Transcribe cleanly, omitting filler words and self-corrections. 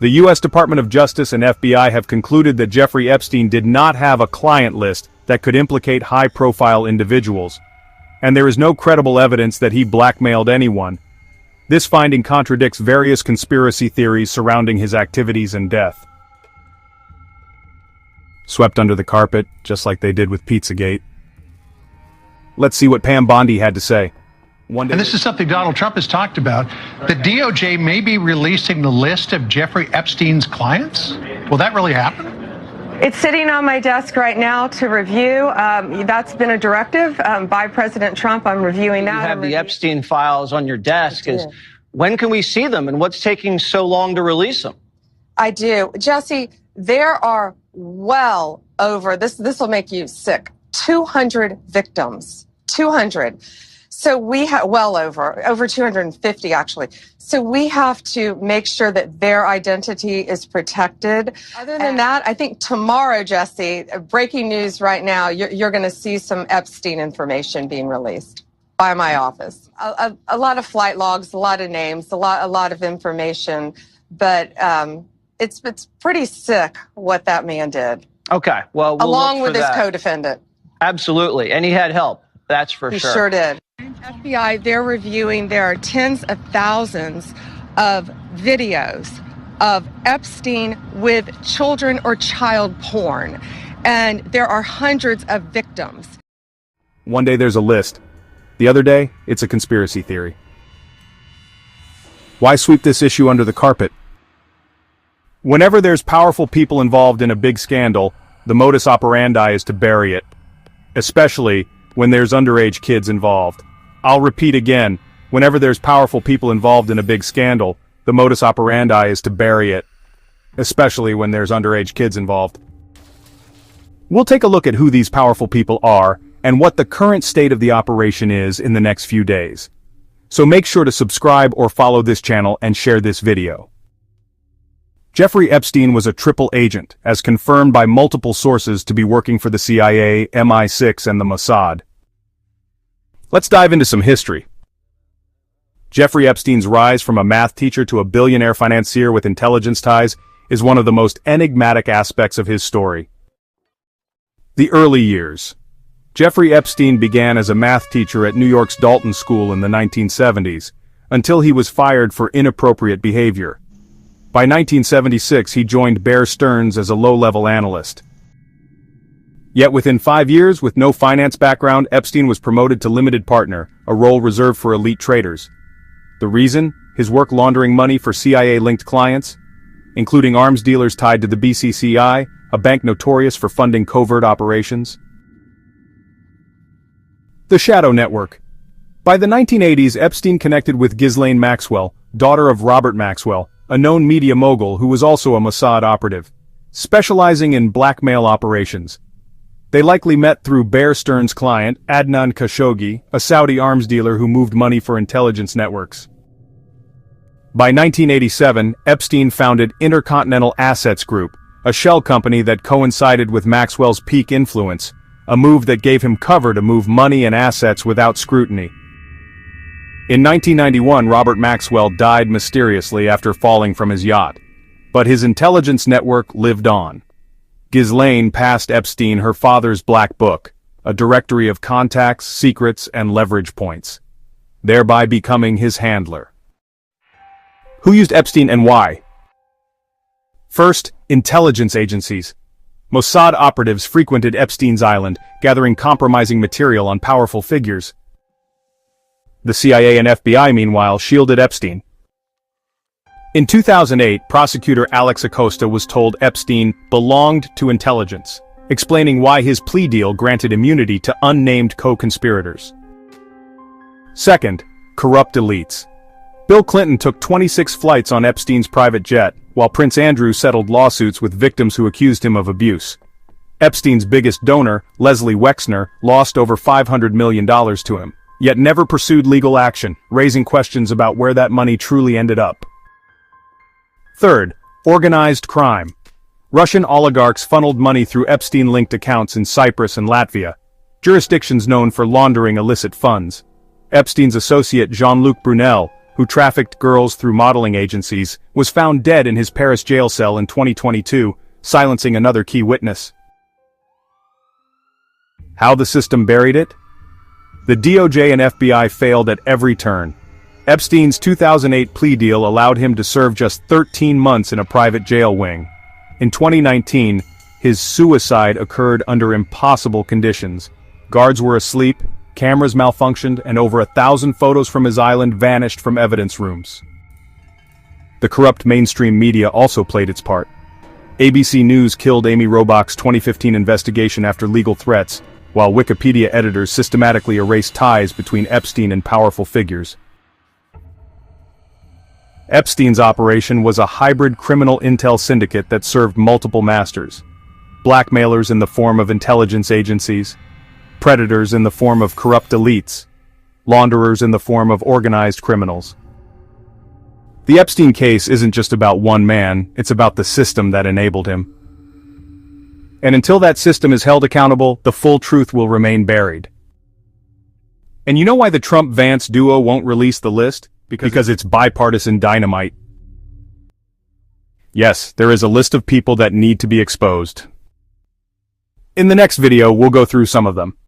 The U.S. Department of Justice and FBI have concluded that Jeffrey Epstein did not have a client list that could implicate high-profile individuals, and there is no credible evidence that he blackmailed anyone. This finding contradicts various conspiracy theories surrounding his activities and death. Swept under the carpet, just like they did with Pizzagate. Let's see what Pam Bondi had to say. And this is something Donald Trump has talked about. The DOJ may be releasing the list of Jeffrey Epstein's clients. Will that really happen? It's sitting on my desk right now to review. That's been a directive by President Trump. I'm reviewing that. You have the Epstein files on your desk. When can we see them, and what's taking so long to release them? I do. Jesse, there are well over, this will make you sick, 200 victims. 200. So we have well over 250 actually. So we have to make sure that their identity is protected. Other than that, I think tomorrow, Jesse, breaking news right now, you're going to see some Epstein information being released by my office. A lot of flight logs, a lot of names, a lot of information, but it's pretty sick what that man did. Okay, well, along with his co-defendant. Absolutely, and he had help. That's for sure. He sure. Sure did. FBI, they're reviewing, there are tens of thousands of videos of Epstein with children or child porn, and there are hundreds of victims. One day there's a list. The other day, it's a conspiracy theory. Why sweep this issue under the carpet? Whenever there's powerful people involved in a big scandal, the modus operandi is to bury it. Especially when there's underage kids involved. I'll repeat again, whenever there's powerful people involved in a big scandal, the modus operandi is to bury it. Especially when there's underage kids involved. We'll take a look at who these powerful people are, and what the current state of the operation is in the next few days. So make sure to subscribe or follow this channel and share this video. Jeffrey Epstein was a triple agent, as confirmed by multiple sources to be working for the CIA, MI6, and the Mossad. Let's dive into some history. Jeffrey Epstein's rise from a math teacher to a billionaire financier with intelligence ties is one of the most enigmatic aspects of his story. The early years. Jeffrey Epstein began as a math teacher at New York's Dalton School in the 1970s, until he was fired for inappropriate behavior. By 1976, he joined Bear Stearns as a low-level analyst. Yet within 5 years, with no finance background, Epstein was promoted to limited partner, a role reserved for elite traders. The reason? His work laundering money for CIA-linked clients, including arms dealers tied to the BCCI, a bank notorious for funding covert operations. The Shadow Network. By the 1980s, Epstein connected with Ghislaine Maxwell, daughter of Robert Maxwell, a known media mogul who was also a Mossad operative, specializing in blackmail operations. They likely met through Bear Stearns' client, Adnan Khashoggi, a Saudi arms dealer who moved money for intelligence networks. By 1987, Epstein founded Intercontinental Assets Group, a shell company that coincided with Maxwell's peak influence, a move that gave him cover to move money and assets without scrutiny. In 1991, Robert Maxwell died mysteriously after falling from his yacht, but his intelligence network lived on. Ghislaine passed Epstein her father's black book, a directory of contacts, secrets, and leverage points, thereby becoming his handler. Who used Epstein and why? First, intelligence agencies. Mossad operatives frequented Epstein's island, gathering compromising material on powerful figures. The CIA and FBI, meanwhile, shielded Epstein. In 2008, prosecutor Alex Acosta was told Epstein belonged to intelligence, explaining why his plea deal granted immunity to unnamed co-conspirators. Second, corrupt elites. Bill Clinton took 26 flights on Epstein's private jet, while Prince Andrew settled lawsuits with victims who accused him of abuse. Epstein's biggest donor, Leslie Wexner, lost over $500 million to him, yet never pursued legal action, raising questions about where that money truly ended up. Third, organized crime. Russian oligarchs funneled money through Epstein-linked accounts in Cyprus and Latvia, jurisdictions known for laundering illicit funds. Epstein's associate Jean-Luc, who trafficked girls through modeling agencies, was found dead in his Paris jail cell in 2022, silencing another key witness. How the system buried it? The DOJ and FBI failed at every turn. Epstein's 2008 plea deal allowed him to serve just 13 months in a private jail wing. In 2019, his suicide occurred under impossible conditions. Guards were asleep, cameras malfunctioned, and over 1,000 photos from his island vanished from evidence rooms. The corrupt mainstream media also played its part. ABC News killed Amy Robach's 2015 investigation after legal threats, while Wikipedia editors systematically erased ties between Epstein and powerful figures. Epstein's operation was a hybrid criminal intel syndicate that served multiple masters. Blackmailers in the form of intelligence agencies, predators in the form of corrupt elites, launderers in the form of organized criminals. The Epstein case isn't just about one man, it's about the system that enabled him. And until that system is held accountable, the full truth will remain buried. And you know why the Trump-Vance duo won't release the list? Because it's bipartisan dynamite. Yes, there is a list of people that need to be exposed. In the next video, we'll go through some of them.